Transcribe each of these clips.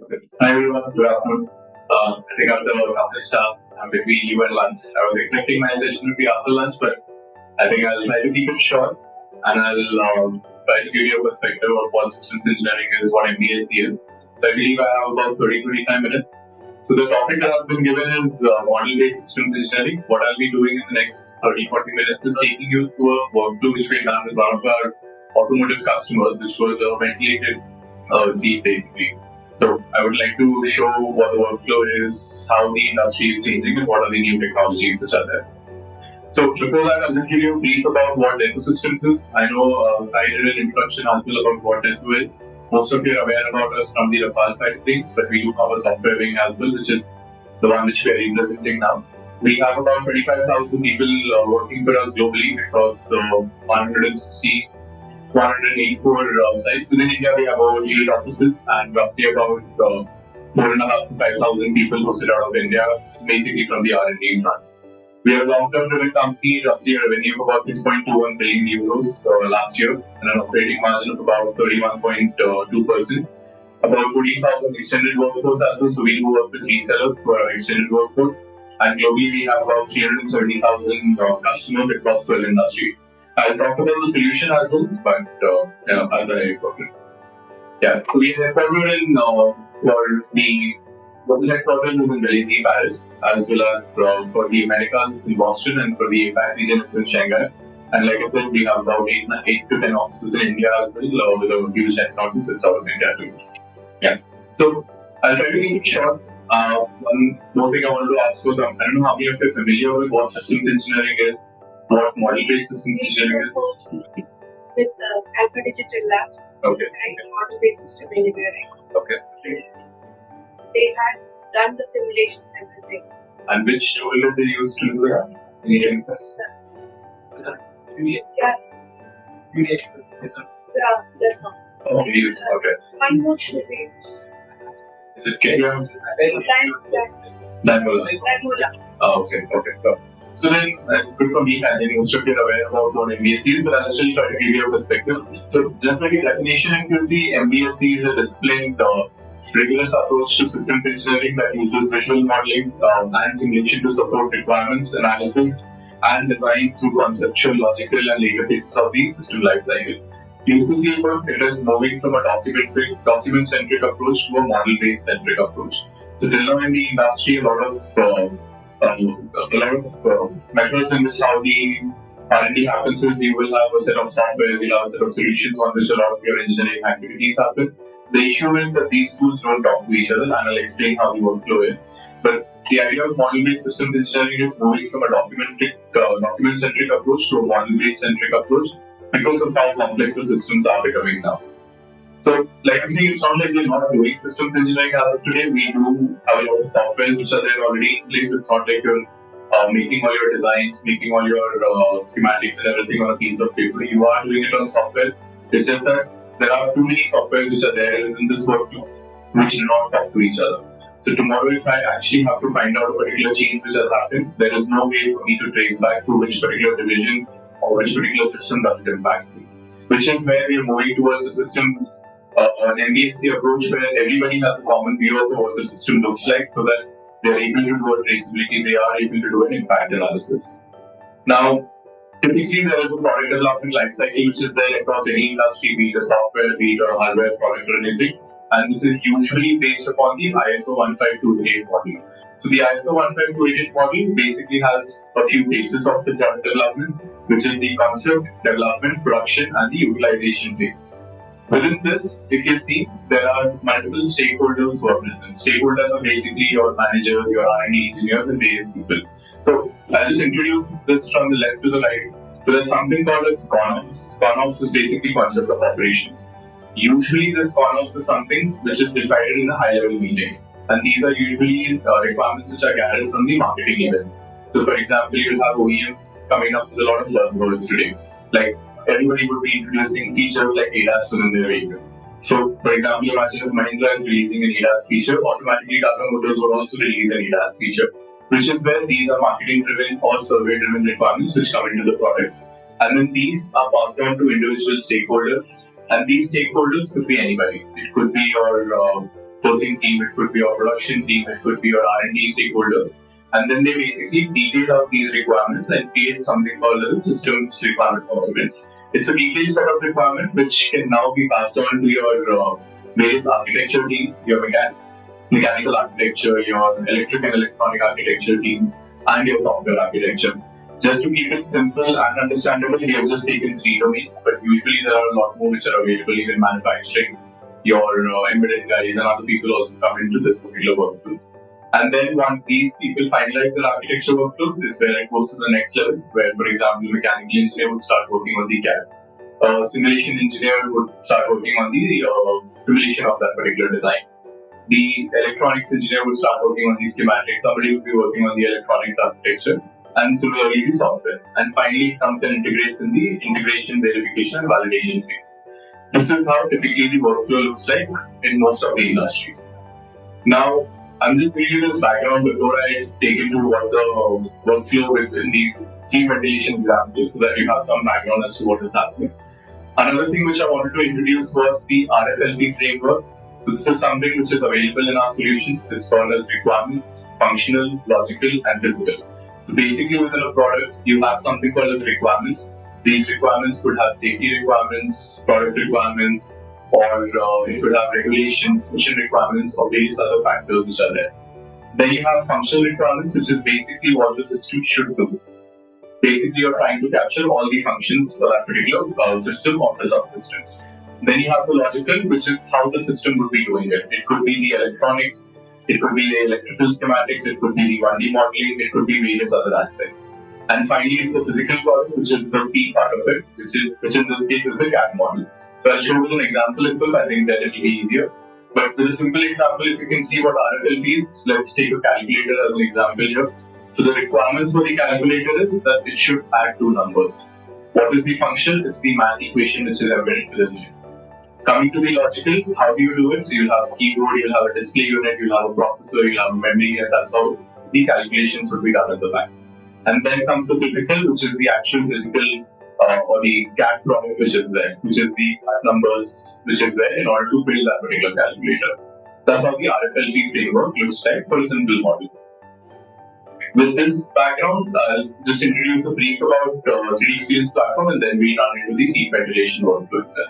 Hi everyone, good afternoon. I think I'm the company staff. I'm between you and lunch. I was expecting my session to be after lunch, but I think I'll try to keep it short and I'll try to give you a perspective of what systems engineering is, what MBSE is. So I believe I have about 30-35 minutes. So the topic that I've been given is model-based systems engineering. What I'll be doing in the next 30-40 minutes is taking you through a workflow which we've done with one of our automotive customers, which was a ventilated seat basically. So I would like to show what the workflow is, how the industry is changing, and what are the new technologies which are there. So before that, I'll just give you a brief about what DESO Systems is. I know I did an introduction article about what DESO is. Most of you are aware about us from the Rafale factories, but we do cover software wing as well, which is the one which we are representing now. We have about 25,000 people working for us globally across 184 sites within India. We have over 8 offices and roughly about 4,500 to 5,000 people who sit out of India, basically from the R&D front. We are a long-term driven company, roughly a revenue of about 6.21 billion euros last year, and an operating margin of about 31.2%. About 14,000 extended workforce as well, so we do work with resellers for our extended workforce. And globally, we have about 370,000 customers across 12 industries. I'll talk about the solution as well, but as I progress. Yeah, so we are headquartered in for the global headquarters is in Belize, Paris, as well as for the Americas it's in Boston, and for the APAC region it's in Shanghai. And like I said, we have about 8 to 10 offices in India as well, with a huge headcount which sits out of India too. Yeah, so I'll try to keep it short. One more thing I wanted to ask was, I don't know how many of you are familiar with what systems engineering is. What model-based systems engineering is? With Alpha Digital Labs and model-based system engineering. Okay. They had done the simulations and everything. And which tool did they use to do that? Any guess? Yeah. That's not. Oh, use. Okay. One more should be. Is it Kenya? Daimola. Oh, okay. So then, it's good for me. I think most of you are aware about what MBSE is, but I'll still try to give you a perspective. So, just like a definition, if you see, MBSE is a disciplined, rigorous approach to systems engineering that uses visual modeling and simulation to support requirements analysis and design through conceptual, logical, and later phases of the system lifecycle. Basically, it is moving from a document-centric approach to a model-based centric approach. So, till now in the industry, a lot of methods in which how the R&D happens is you will have a set of softwares, you'll have a set of solutions on which a lot of your engineering activities happen. The issue is that these tools don't talk to each other, and I'll explain how the workflow is. But the idea of model-based systems engineering is moving from a document-centric approach to a model-based centric approach because of how complex the systems are becoming now. So, like I'm saying, it's not like we're not doing systems engineering as of today. We do have a lot of softwares which are there already in place. It's not like you're making all your designs, making all your schematics and everything on a piece of paper. You are doing it on software. It's just that there are too many softwares which are there in this workflow which do not talk to each other. So tomorrow, if I actually have to find out a particular change which has happened, there is no way for me to trace back to which particular division or which particular system does it impact me. Which is where we are moving towards a system, an MBSE approach where everybody has a common view of what the system looks like, so that they are able to do a traceability, they are able to do an impact analysis. Now, typically there is a product development lifecycle which is there across any industry, be it a software, be it a hardware product or anything, and this is usually based upon the ISO 15288 model. So the ISO 15288 model basically has a few phases of the product development, which is the concept, development, production, and the utilization phase. Within this, if you see, there are multiple stakeholders who are present. Stakeholders are basically your managers, your R&D engineers, and various people. So I'll just introduce this from the left to the right. So there's something called as ConOps. ConOps is basically concept of operations. Usually this ConOps is something which is decided in a high-level meeting. And these are usually requirements which are gathered from the marketing events. So for example, you'll have OEMs coming up with a lot of buzzwords today. Like everybody would be introducing features like ADAS within their vehicle. So for example, imagine if Mahindra is releasing an ADAS feature, automatically Tata Motors would also release an ADAS feature, which is where these are marketing-driven or survey-driven requirements which come into the products. And then these are passed on to individual stakeholders, and these stakeholders could be anybody. It could be your sourcing team, it could be your production team, it could be your R&D stakeholder. And then they basically detail out these requirements and create something called as a systems requirement document. It's a detailed set of requirement which can now be passed on to your various architecture teams, your mechanical architecture, your electric and electronic architecture teams, and your software architecture. Just to keep it simple and understandable, we have just taken 3 domains, but usually there are a lot more which are available in manufacturing. Your embedded guys and other people also come into this particular workflow. And then once these people finalize their architecture workflows, this is where it goes to the next level, where, for example, the mechanical engineer would start working on the CAD. Simulation engineer would start working on the simulation of that particular design. The electronics engineer would start working on the schematics. Somebody would be working on the electronics architecture, and similarly the software. And finally, it comes and integrates in the integration, verification, and validation phase. This is how typically the workflow looks like in most of the industries. Now, I'm just giving you this background before I take into what the workflow within these 3 ventilation examples, so that you have some background as to what is happening. Another thing which I wanted to introduce was the RFLP framework. So this is something which is available in our solutions. It's called as requirements, functional, logical, and physical. So basically within a product, you have something called as requirements. These requirements could have safety requirements, product requirements, or it could have regulations, mission requirements, or various other factors which are there. Then you have functional requirements, which is basically what the system should do. Basically, you're trying to capture all the functions for that particular system or the subsystem. Then you have the logical, which is how the system would be doing it. It could be the electronics, it could be the electrical schematics, it could be the 1D modeling, it could be various other aspects. And finally, it's the physical part, which is the key part of it, which in this case is the CAD model. So I'll show you an example itself. I think that it will be easier. But with a simple example, if you can see what RFLP is, let's take a calculator as an example here. So the requirements for the calculator is that it should add 2 numbers. What is the function? It's the math equation which is embedded within it. Coming to the logical, how do you do it? So you'll have a keyboard, you'll have a display unit, you'll have a processor, you'll have a memory, and that's how the calculations would be done at the back. And then comes the physical, which is the actual physical or the CAD product which is there, which is the numbers which is there in order to build that particular calculator. That's how the RFLP framework looks like for a simple model. With this background, I'll just introduce a brief about 3D Experience platform, and then we run into the seat ventilation workflow itself.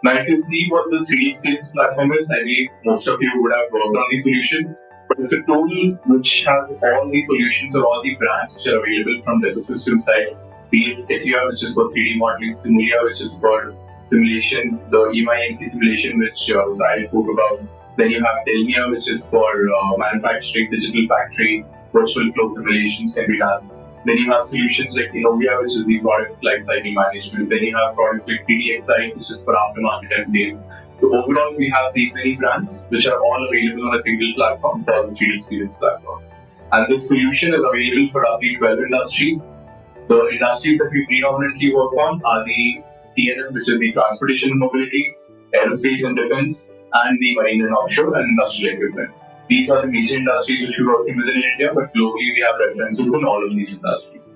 Now, if you see what the 3D Experience platform is, I believe most of you would have worked on the solution. But it's a tool which has all the solutions or all the brands which are available from the system side. Be it CEFIPRA, which is for 3D modeling, Simulia, which is for simulation, the EMI/MC simulation, which Sai spoke about. Then you have Telmia, which is for manufacturing, digital factory, virtual flow simulations can be done. Then you have solutions like Noida, which is the product lifecycle management. Then you have products like 3DXi, which is for aftermarket and sales. So overall, we have these many brands which are all available on a single platform called the 3D Experience platform. And this solution is available for roughly 12 industries. The industries that we predominantly work on are the T&M, which is the transportation and mobility, aerospace and defense, and the marine and offshore and industrial equipment. These are the major industries which we work in within India, but globally we have references in all of these industries.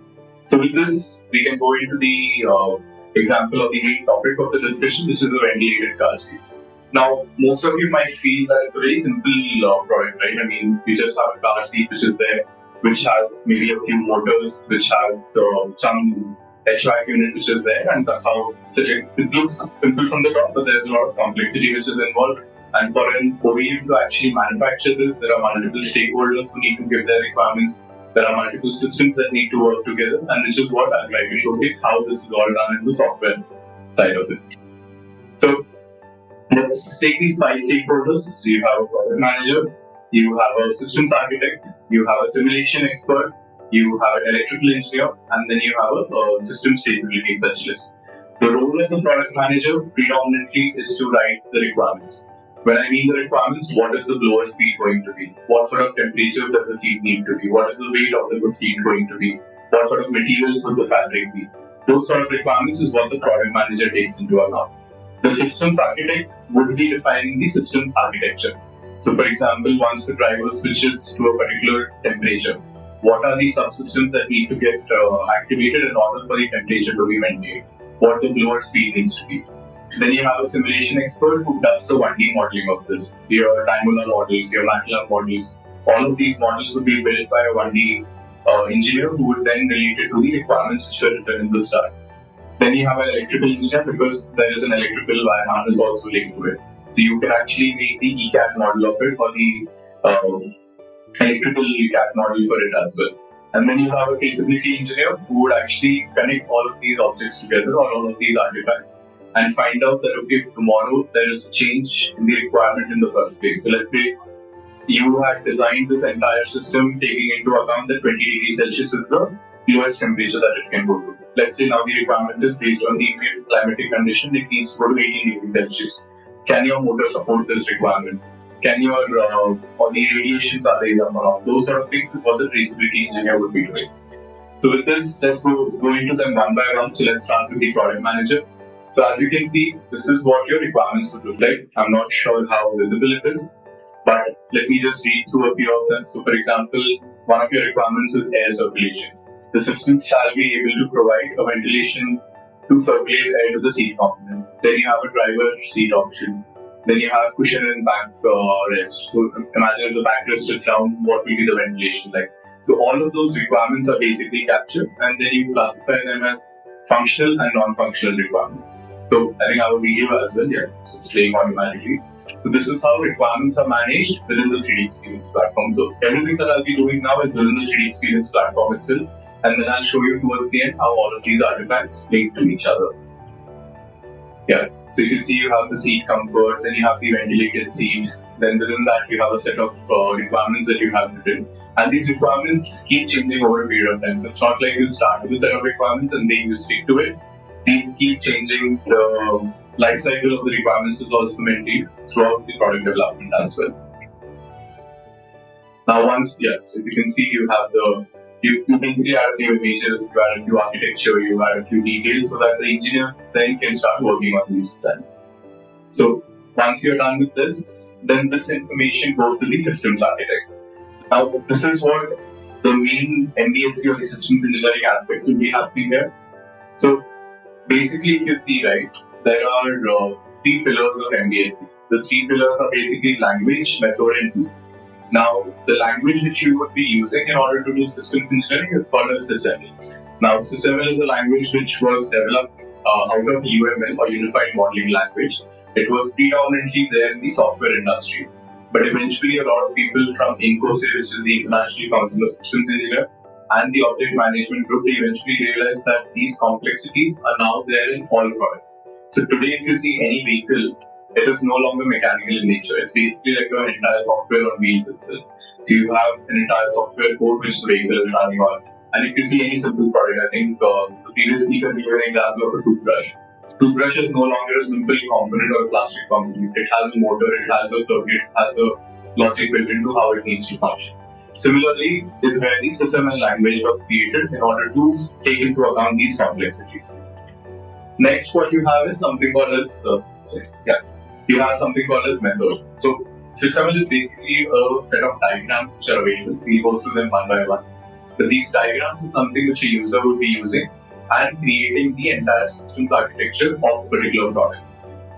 So with this, we can go into the example of the main topic of the discussion, which is a ventilated car seat. Now, most of you might feel that it's a very simple product, right? I mean, we just have a car seat which is there, which has maybe a few motors, which has some HVAC unit which is there, and that's how it looks simple from the top, but there's a lot of complexity which is involved. And for an OEM to actually manufacture this, there are multiple stakeholders who need to give their requirements. There are multiple systems that need to work together, and which is what I'd like to showcase how this is all done in the software side of it. So let's take these 5 stakeholders. So you have a product manager, you have a systems architect, you have a simulation expert, you have an electrical engineer, and then you have a systems traceability specialist. The role of the product manager predominantly is to write the requirements. When I mean the requirements, what is the blower speed going to be? What sort of temperature does the seat need to be? What is the weight of the seat going to be? What sort of materials would the fabric be? Those sort of requirements is what the product manager takes into account. The systems architect would be defining the systems architecture. So for example, once the driver switches to a particular temperature, what are the subsystems that need to get activated in order for the temperature to be maintained? What the blower speed needs to be. Then you have a simulation expert who does the 1D modeling of this. So your Diamond models, your MATLAB models, all of these models would be built by a 1D engineer who would then relate it to the requirements which were written in the start. Then you have an electrical engineer because there is an electrical wire harness also linked to it. So you can actually make the ECAT model of it or the electrical ECAT model for it as well. And then you have a traceability engineer who would actually connect all of these objects together or all of these artifacts and find out that okay, if tomorrow there is a change in the requirement in the first place. So let's say you had designed this entire system taking into account that 20 degrees Celsius is the lowest temperature that it can go to. Let's say now the requirement is based on the climatic condition, it needs to go to 18 degrees Celsius. Can your motor support this requirement? Can your or the radiations are there or not? Those sort of things is what the traceability engineer would be doing. So with this, let's go into them one by one. So let's start with the product manager. So as you can see, this is what your requirements would look like. I'm not sure how visible it is, but let me just read through a few of them. So for example, one of your requirements is air circulation. The system shall be able to provide a ventilation to circulate air to the seat component. Then you have a driver seat option. Then you have cushion and back rest. So imagine if the backrest is down, what will be the ventilation like? So all of those requirements are basically captured, and then you classify them as functional and non-functional requirements. So I think I have a video as well, yeah, so it's playing automatically. So this is how requirements are managed within the 3D Experience platform. So everything that I'll be doing now is within the 3D Experience platform itself, and then I'll show you towards the end how all of these artifacts link to each other. Yeah, so you can see you have the seat comfort, then you have the ventilated seat, then within that you have a set of requirements that you have written. And these requirements keep changing over a period of time. So it's not like you start with a set of requirements and then you stick to it. These keep changing. The life cycle of the requirements is also maintained throughout the product development as well. Now so if you can see you have you basically add a few images, you add a few architecture, you add a few details so that the engineers then can start working on these designs. So once you're done with this, then this information goes to the systems architect. Now, this is what the main MBSE or the systems engineering aspects will be happening here. So, basically, if you see, right, there are 3 pillars of MBSE. The 3 pillars are basically language, method, and tool. Now, the language which you would be using in order to do systems engineering is called as CEFIPRA. Now, CEFIPRA is a language which was developed out of UML or Unified Modeling Language. It was predominantly there in the software industry. But eventually, a lot of people from INCOSE, which is the International Council of Systems Engineers, and the Object Management Group, they eventually realized that these complexities are now there in all products. So today, if you see any vehicle, it is no longer mechanical in nature. It's basically like an entire software on wheels itself. So you have an entire software code which the vehicle is running on. And if you see any simple product, I think the previous speaker gave an example of a toothbrush. Toothbrush is no longer a simple component or a plastic component. It has a motor, it has a circuit, it has a logic built into how it needs to function. Similarly, is where the SysML language was created in order to take into account these complexities. Next, what you have is something called as method. So SysML is basically a set of diagrams which are available. We'll go through them one by one. But these diagrams is something which a user would be using and creating the entire systems architecture of a particular product.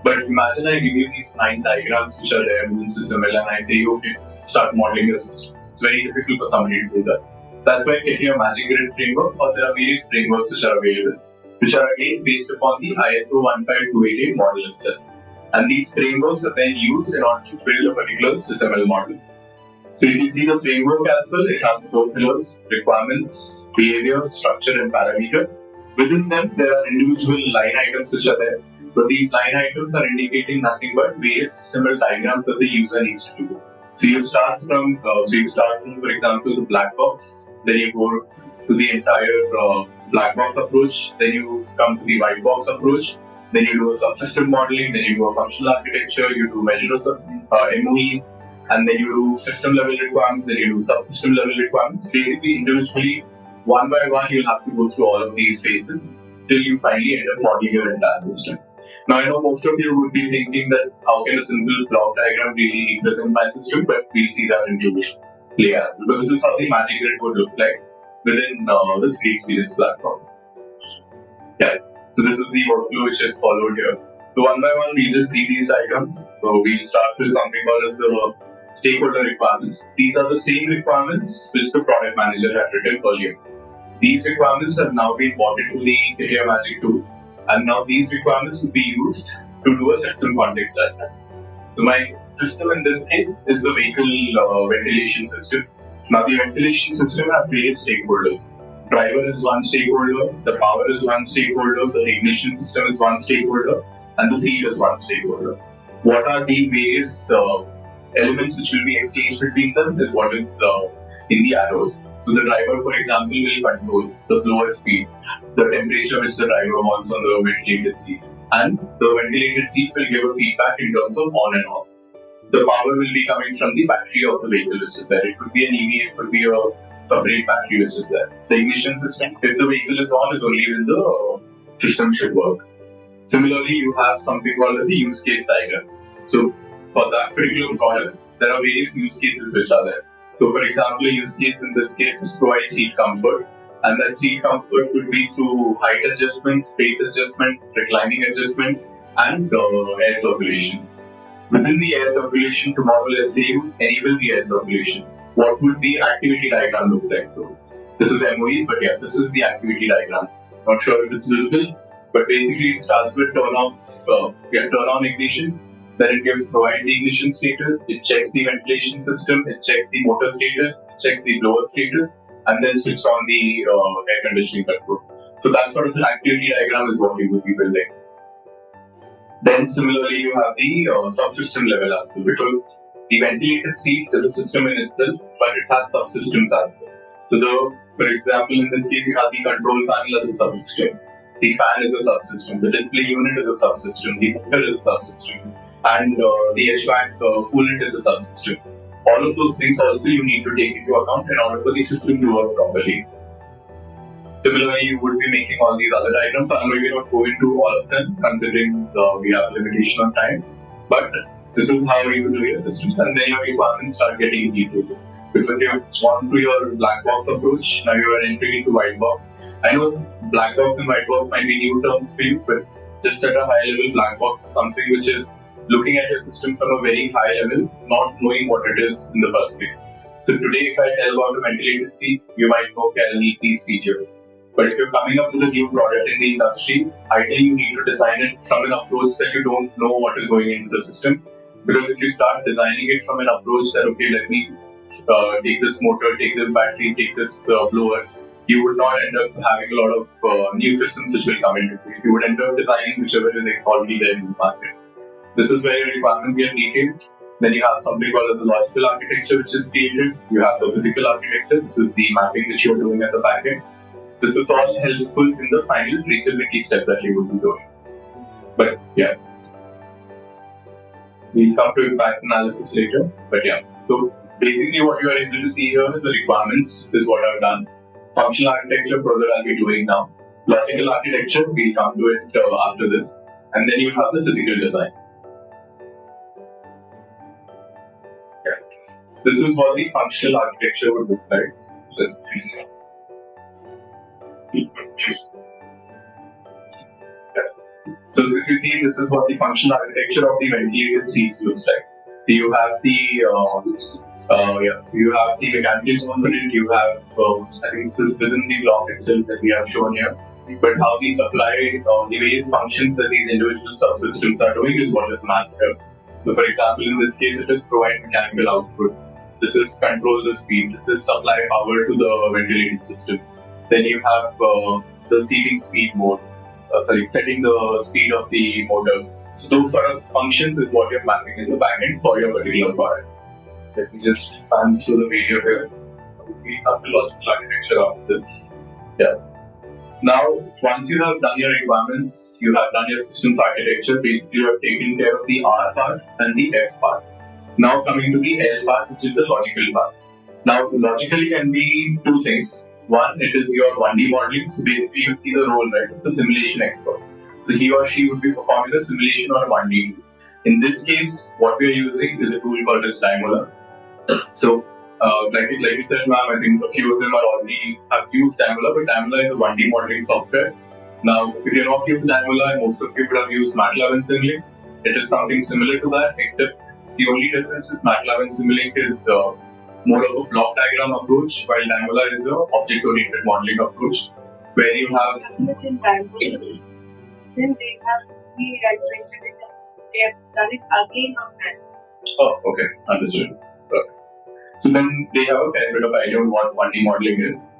But imagine I give you these 9 diagrams which are there within SysML and I say, okay, start modeling your systems. It's very difficult for somebody to do that. That's why I get your Magic Grid framework, or there are various frameworks which are available, which are again based upon the ISO 15288 model itself. And these frameworks are then used in order to build a particular SysML model. So if you see the framework as well, it has 4 pillars: requirements, behavior, structure, and parameter. Within them, there are individual line items which are there, but these line items are indicating nothing but various SysML diagrams that the user needs to do. So you start from, for example, the black box, then you go to the entire black box approach, then you come to the white box approach, then you do a subsystem modeling, then you do a functional architecture, you do measures of MOEs, and then you do system level requirements, then you do subsystem level requirements. Basically, individually, one by one, you'll have to go through all of these phases till you finally end up modeling your entire system. Now, I know most of you would be thinking that how can a simple block diagram really represent my system, but we'll see that in play as well. But this is how the Magic Grid would look like within the 3D Experience platform. Yeah, so this is the workflow which is followed here. So one by one, we just see these diagrams. So we'll start with something called as the stakeholder requirements. These are the same requirements which the product manager had written earlier. These requirements have now been brought into the Area Magic tool, and now these requirements will be used to do a system context diagram. So my system in this case is the vehicle ventilation system. Now the ventilation system has various stakeholders. Driver is one stakeholder, the power is one stakeholder, the ignition system is one stakeholder, and the seat is one stakeholder. What are the various elements which will be exchanged between them is what is in the arrows. So the driver, for example, will control the blower speed, the temperature which the driver wants on the ventilated seat, and the ventilated seat will give a feedback in terms of on and off. The power will be coming from the battery of the vehicle which is there. It could be an EV, it could be a separate battery which is there. The ignition system, if the vehicle is on, is only when the system should work. Similarly, you have something called as a use case diagram. So for that particular product, there are various use cases which are there. So for example, a use case in this case is provide seat comfort, and that seat comfort could be through height adjustment, space adjustment, reclining adjustment, and air circulation. Within the air circulation, tomorrow let's say you enable the air circulation. What would the activity diagram look like? So this is MOEs, but yeah, this is the activity diagram. Not sure if it's visible, but basically it starts with turn on ignition. Then it gives provide the ignition status, it checks the ventilation system, it checks the motor status, it checks the blower status, and then switches on the air conditioning control. So that sort of an activity diagram is what we would be building. Then similarly, you have the subsystem level as well, because the ventilated seat is a system in itself, but it has subsystems as well. So for example, in this case, you have the control panel as a subsystem, the fan is a subsystem, the display unit is a subsystem, the motor is a subsystem, and the HVAC coolant is a subsystem. All of those things also you need to take into account in order for the system to work properly. Similarly, you would be making all these other diagrams. I'm maybe not go into all of them, considering we have a limitation of time. But this is how you do your systems, and then your requirements start getting detailed. Because if you've gone through your black box approach, now you are entering into white box. I know black box and white box might be new terms for you, but just at a high level, black box is something which is looking at your system from a very high level, not knowing what it is in the first place. So today, if I tell about a ventilated seat, you might know, okay, I'll need these features. But if you're coming up with a new product in the industry, ideally you need to design it from an approach that you don't know what is going into the system. Because if you start designing it from an approach that, okay, let me take this motor, take this battery, take this blower, you would not end up having a lot of new systems which will come into place. You would end up designing whichever is already there in the market. This is where your requirements get detailed. Then you have something called as a logical architecture which is created. You have the physical architecture. This is the mapping which you're doing at the back end. This is all helpful in the final traceability step that you would be doing. But yeah, we'll come to impact analysis later. But yeah, so basically what you are able to see here is the requirements is what I've done. Functional architecture further I'll be doing now. Logical architecture, we'll come to it after this. And then you have the physical design. This is what the functional architecture would look like. So if you see, this is what the functional architecture of the ventilated seats looks like. So you have the mechanical component. You have I think this is within the block itself that we have shown here. But how we supply the various functions that these individual subsystems are doing is what is mapped here. So for example, in this case, it is provide mechanical output. This is control the speed. This is supply power to the ventilated system. Then you have the seating speed mode. Setting the speed of the motor. So those sort of functions is what you're mapping in the backend for your particular product. Let me just pan through the video here. We have the logical architecture of this. Yeah. Now, once you have done your requirements, you have done your systems architecture, basically you have taken care of the R part and the F part. Now coming to the L part, which is the logical part. Now, logically can be two things. One, it is your 1D modeling. So basically you see the role, right? It's a simulation expert. So he or she would be performing a simulation on a 1D tool. In this case, what we are using is a tool called as Daimler. So, like you said, ma'am, I think a few of them are already have used Daimler, but Daimler is a 1D modeling software Now, if you're not used Daimler, most of you would have used MATLAB and Simulink. It is something similar to that, except the only difference is MATLAB and Simulink is more of a block diagram approach, while Daimler is an object-oriented modeling approach, where you have. Then they have re-iterated it. They have done it again on that. Oh, okay, understood. Okay. So then they have a fair bit of idea on what 1D modeling is.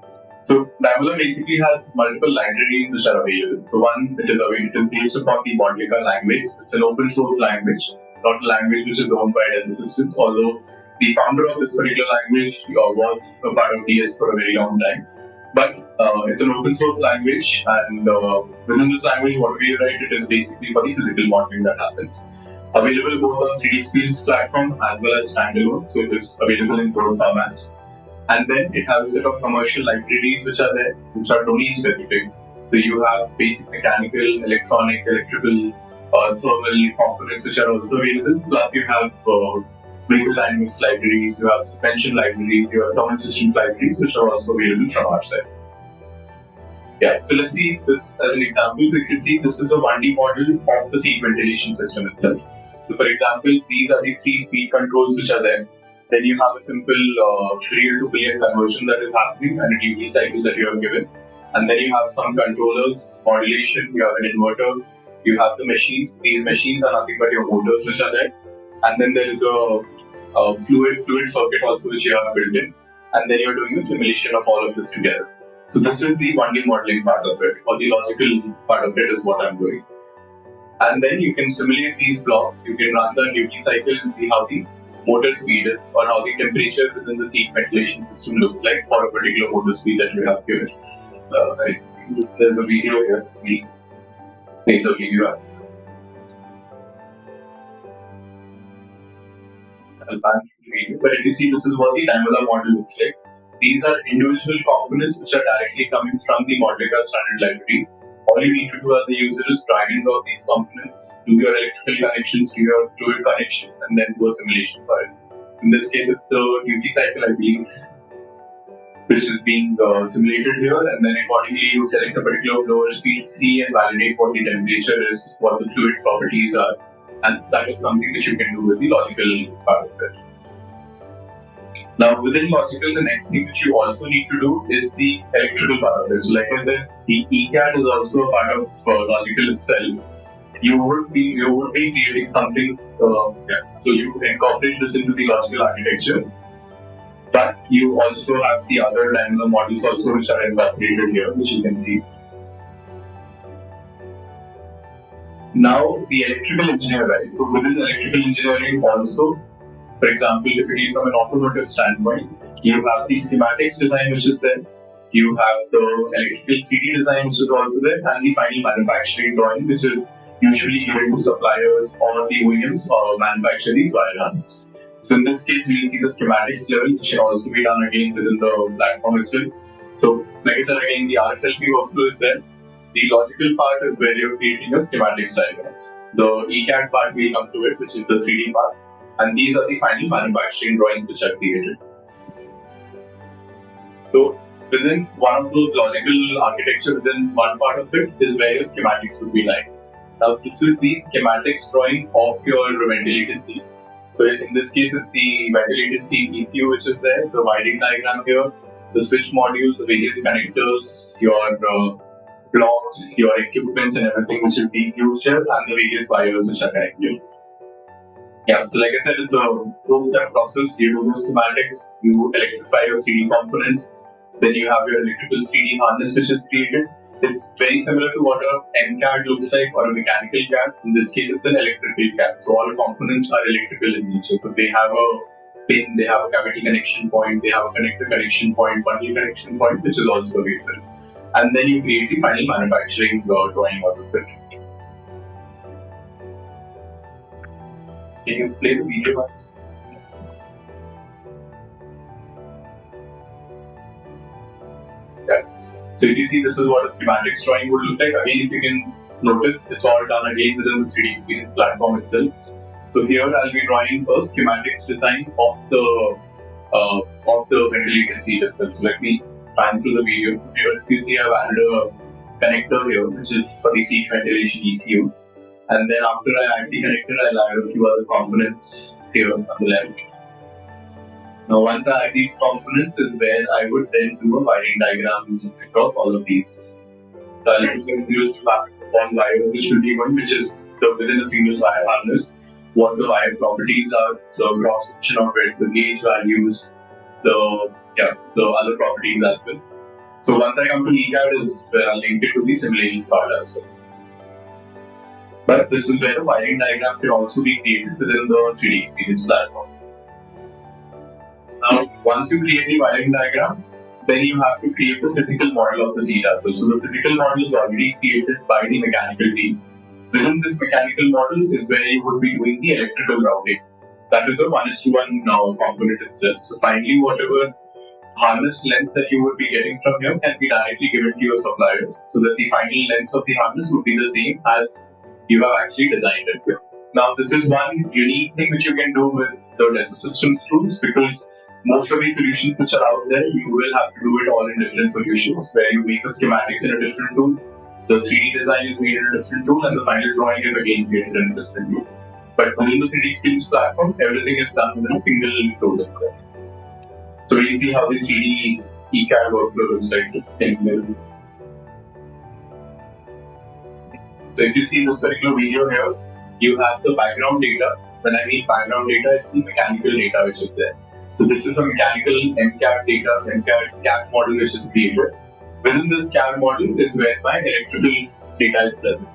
So Daimler basically has multiple libraries which are available. So one, it is based upon the Modelica language. It's an open source language, not a language which is owned by Dell Systems, although the founder of this particular language was a part of DS for a very long time. But it's an open source language, and within this language, what we write it is basically for the physical modeling that happens. Available both on 3D Experience platform as well as standalone, so it is available in both formats. And then it has a set of commercial libraries which are there, which are domain specific. So you have basic mechanical, electronics, electrical, thermal components which are also available. Plus you have vehicle dynamics libraries, you have suspension libraries, you have thermal systems libraries which are also available from our side. Yeah, so let's see this as an example. So if you see, this is a 1D model of the seat ventilation system itself. So for example, these are the 3 speed controls which are there. Then you have a simple real to billion conversion that is happening and a duty cycle that you have given. And then you have some controllers, modulation, you have an inverter, you have the machines. These machines are nothing but your motors which are there. And then there is a fluid circuit also which you have built in. And then you're doing a simulation of all of this together. So this is the 1D modeling part of it, or the logical part of it is what I'm doing. And then you can simulate these blocks, you can run the duty cycle and see how the motor speed is, or how the temperature within the seat ventilation system looks like for a particular motor speed that you have given. There's a video here. We make the video as I'll pan through the video. But if you see, this is what the Daimler model looks like. These are individual components which are directly coming from the Modelica standard library. All you need to do as a user is drag and drop these components, do your electrical connections, do your fluid connections, and then do a simulation for it. In this case, it's the duty cycle, I believe, which is being simulated here, and then accordingly you select a particular blower speed C and validate what the temperature is, what the fluid properties are, and that is something which you can do with the logical part of it. Now, within logical, the next thing which you also need to do is the electrical part of it. So, like I said, the ECAD is also a part of logical itself. You would be creating something. So you incorporate this into the logical architecture, but you also have the other Daimler models also which are incorporated here, which you can see. Now, the electrical engineer, right? So within electrical engineering also. For example, if you read from an automotive standpoint, you have the schematics design which is there, you have the electrical 3D design which is also there, and the final manufacturing drawing which is usually given to suppliers or the OEMs or manufacture these wire harnesses. So in this case, we will see the schematics level which can also be done again within the platform itself. So like I said again, the RFLP workflow is there. The logical part is where you're creating your schematics diagrams. The ECAD part will come to it, which is the 3D part. And these are the final manufacturing drawings which are created. So within one of those logical architecture, within one part of it is where your schematics would be like. Now this is the schematics drawing of your ventilated seat. So in this case, it's the ventilated seat ECU which is there, the wiring diagram here, the switch module, the various connectors, your blocks, your equipments and everything which is being used here, and the various wires which are connected. Yeah, so like I said, it's a two-step process. You do the schematics, you electrify your 3D components, then you have your electrical 3D harness which is created. It's very similar to what a MCAD looks like or a mechanical CAD. In this case, it's an electrical CAD. So all components are electrical in nature. So they have a pin, they have a cavity connection point, they have a connector connection point, bundle connection point, which is also available. And then you create the final manufacturing drawing out of it. Can you play the video once? Yeah. So if you see, this is what a schematics drawing would look like. Again, if you can notice, it's all done again within the 3D Experience platform itself. So here I'll be drawing a schematics design of the ventilated seat itself. So let me pan through the video. So here, if you see, I've added a connector here, which is for the seat ventilation ECU. And then after I add the connector, I'll add a few other components here on the left. Now, once I add these components is where I would then do a wiring diagram across all of these. So I'll use on wires which will be one which is within a single wire harness, what the wire properties are, the cross section of it, the gauge values, the other properties as well. So once I come to ECAD is where I'll link it to the simulation part as well. But this is where the wiring diagram can also be created within the 3D experience platform. Now, once you create the wiring diagram, then you have to create the physical model of the seat as well. So the physical model is already created by the mechanical team. Within this mechanical model is where you would be doing the electrical routing. That is a 1:1 component itself. So finally, whatever harness length that you would be getting from here can be directly given to your suppliers, so that the final length of the harness would be the same as you have actually designed it with. Now, this is one unique thing which you can do with the Desert Systems tools, because most of these solutions which are out there, you will have to do it all in different solutions, where you make the schematics in a different tool, the 3D design is made in a different tool, and the final drawing is again created in a different tool. But within the 3D Experience platform, everything is done within a single tool itself. So we'll see how the 3D ECAD workflow looks like in the. So if you see this particular video here, you have the background data. When I mean background data, it's the mechanical data which is there. So this is a mechanical MCAD data, MCAD CAD model which is created. Within this CAD model is where my electrical data is present.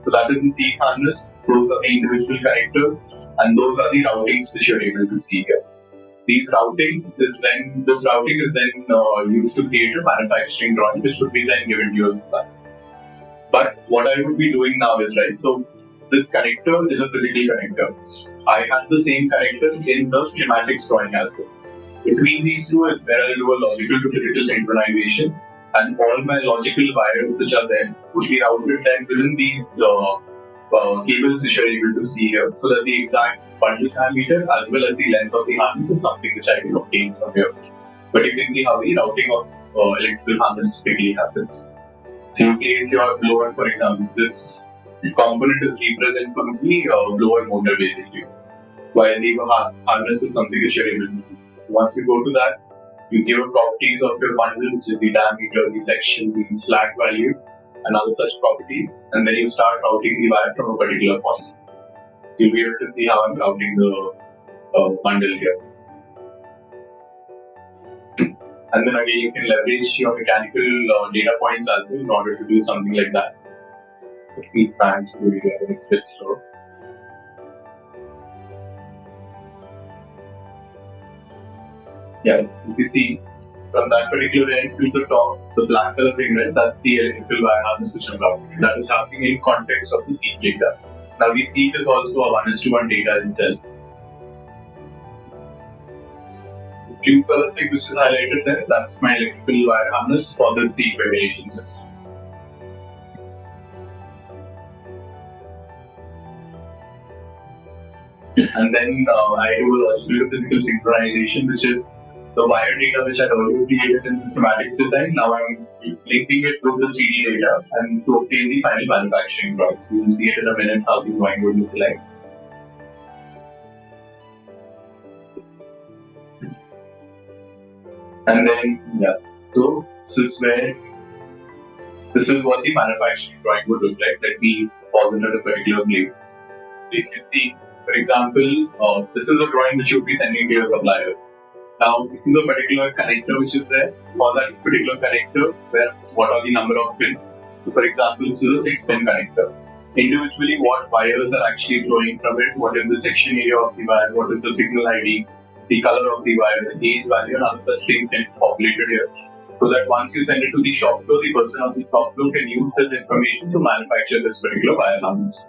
So that is the seat harness, those are the individual connectors, and those are the routings which you're able to see here. This routing is then used to create a manufacturing drawing which would be then given to your suppliers. But what I would be doing now is, so this connector is a physical connector. I have the same connector in the schematics drawing as well. Between these two is where I do a logical to physical synchronization, and all my logical wires which are there would be routed then within these cables which you are able to see here, so that the exact bundle diameter as well as the length of the harness is something which I can obtain from here. But you can see how the routing of electrical harness typically happens. So you place your blower, for example. This component is represented from the blower motor basically, while the harness is something which you are able to see. So once you go to that, you give properties of your bundle, which is the diameter, the section, the slack value, and other such properties, and then you start routing the wire from a particular point. You'll be able to see how I'm routing the bundle here. And then again, you can leverage your mechanical data points as well in order to do something like that. Let me try and do it here, it's a bit slow. Yeah, so you see from that particular end to the top, the black color thing, right? That's the electrical wire harness which I'm routing. That is happening in context of the seat data. Now the seat is also a 1:1 data itself. The blue color thing which is highlighted there, that's my electrical wire harness for the seat ventilation system. And then I do a logical to physical synchronization, which is the wire data which I already created in the schematics design. Now I'm linking it with the 3D data and to obtain the final manufacturing drawing. So you'll see it in a minute how the drawing would look like. And then, so this is what the manufacturing drawing would look like. Let me pause it at a particular place. If you see, for example, this is a drawing which you'll be sending to your suppliers. Now, this is a particular connector which is there. For that particular connector, what are the number of pins? So, for example, this is a 6-pin connector. Individually, what wires are actually flowing from it, what is the section area of the wire, what is the signal ID, the color of the wire, the gauge value, and other such things can be populated here. So that once you send it to the shop floor, the person on the shop floor can use this information to manufacture this particular wire harness.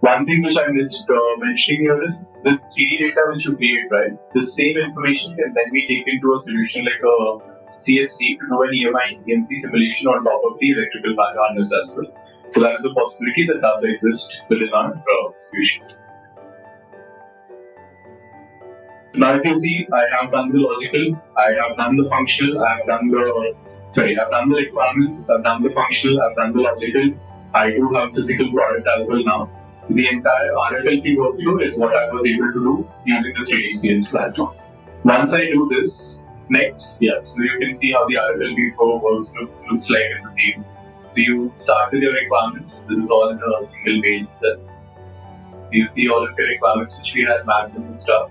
One thing which I missed mentioning here is this 3D data which you create, right? This same information can then be taken to a solution like a CSC to do an EMC simulation on top of the electrical wire harness as well. So that is a possibility that does exist within our solution. Now if you see, I have done the logical, I have done the functional, I have done the I've done the requirements, I've done the functional, I've done the logical. I do have physical product as well now. So the entire RFLP workflow is what I was able to do using the 3D experience platform. Once I do this, next, so you can see how the RFLP flow works looks like in the same. So you start with your requirements. This is all in a single page itself. So you see all of your requirements which we had mapped in the stuff.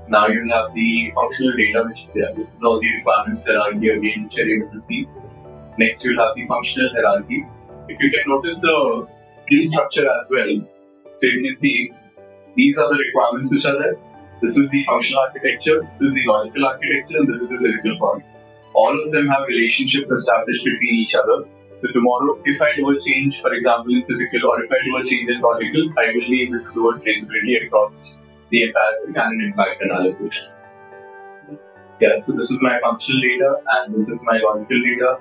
Now you have the functional data which this is all the requirements hierarchy again which you're able to see. Next you'll have the functional hierarchy. If you can notice the tree structure as well. So you can see these are the requirements which are there. This is the functional architecture, this is the logical architecture, and this is the physical part. All of them have relationships established between each other. So tomorrow, if I do a change, for example, in physical, or if I do a change in logical, I will be able to do a traceability across the entire thing and an impact analysis. So this is my functional data and this is my logical data.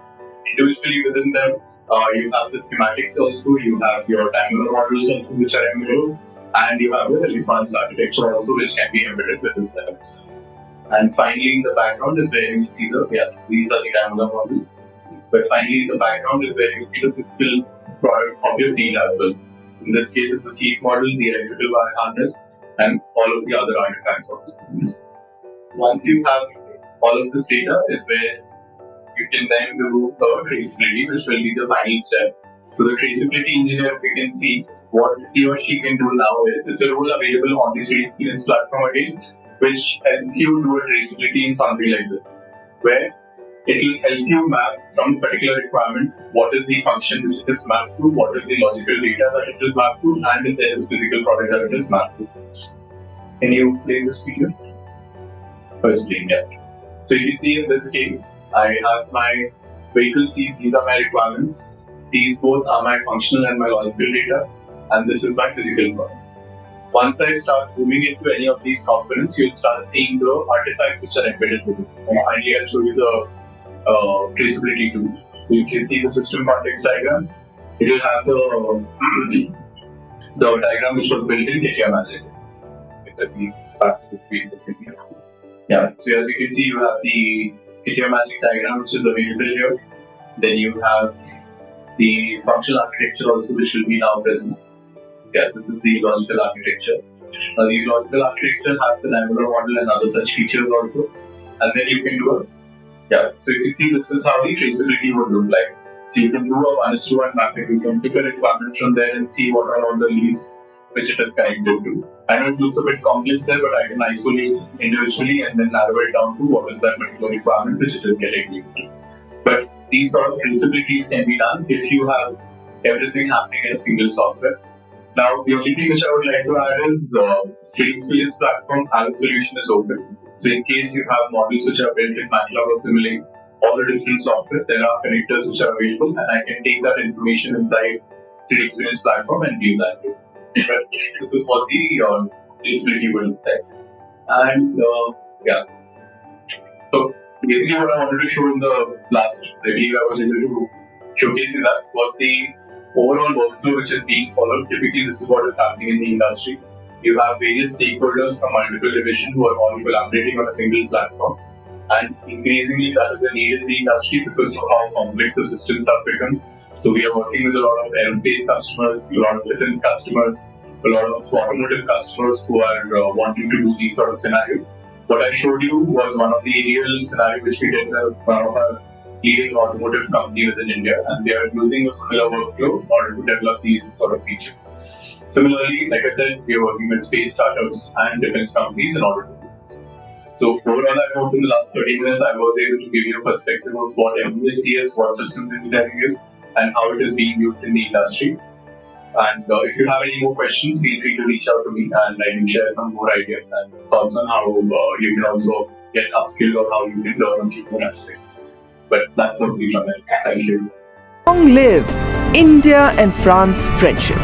Individually within them, you have the schematics also, you have your tabular models also which are embedded, and you have the electronics architecture also which can be embedded within them. And finally in the background is where you see the, these are the tabular models. But finally in the background is where you see the physical product of your seat as well. In this case it's the seat model, the electrical wire harness, and all of the other artifacts also. Once you have all of this data is where you can then do traceability, which will be the final step. So the traceability engineer, if you can see what he or she can do now is, it's a role available on the 3D experience platform again, which helps you do a traceability in something like this, where it will help you map from a particular requirement what is the function which it is mapped to, what is the logical data that it is mapped to, and if there is a physical product that it is mapped to. Can you play this video? First playing, So you can see in this case, I have my vehicle seat, these are my requirements. These both are my functional and my logical data, and this is my physical product. Once I start zooming into any of these components, you'll start seeing the artifacts which are embedded with it. And finally, I'll show you the traceability tool. So you can see the system context diagram. It will have the diagram which was built in CEFIPRA Magic. So as you can see, you have the CEFIPRA Magic diagram which is available here. Then you have the functional architecture also which will be now present. This is the logical architecture. Now the logical architecture has the tabular model and other such features also. And then you can do so you can see this is how the traceability would look like. So you can do a 1:1 mapping. You can pick a requirement from there and see what are all the leads which it is connected to. I know it looks a bit complex there, but I can isolate individually and then narrow it down to what is that particular requirement which it is getting linked. But these sort of traceabilities can be done if you have everything happening in a single software. Now, the only thing which I would like to add is the 3D experience platform as a solution is open. So in case you have models which are built in MATLAB or Simulink, all the different software, there are connectors which are available, and I can take that information inside 3D experience platform and view that. But this is what the traceability will look like. And so basically what I wanted to show in the last review I was able to showcase is that was the overall workflow which is being followed. Typically this is what is happening in the industry. You have various stakeholders from multiple divisions who are all collaborating on a single platform. And increasingly that is a need in the industry because of how complex the systems have become. So we are working with a lot of aerospace customers, a lot of defense customers, a lot of automotive customers who are wanting to do these sort of scenarios. What I showed you was one of the real scenarios which we did with one of our leading automotive company within India, and they are using a similar workflow in order to develop these sort of features. Similarly, like I said, we are working with space startups and defense companies in order to do this. So overall, I hope in the last 30 minutes I was able to give you a perspective of what MBSE is, what systems engineering is, and how it is being used in the industry. And if you have any more questions, feel free to reach out to me and I can share some more ideas and thoughts on how you can also get upskilled or how you can learn on different aspects. But that's what we from it. Thank you. Long live India and France friendship.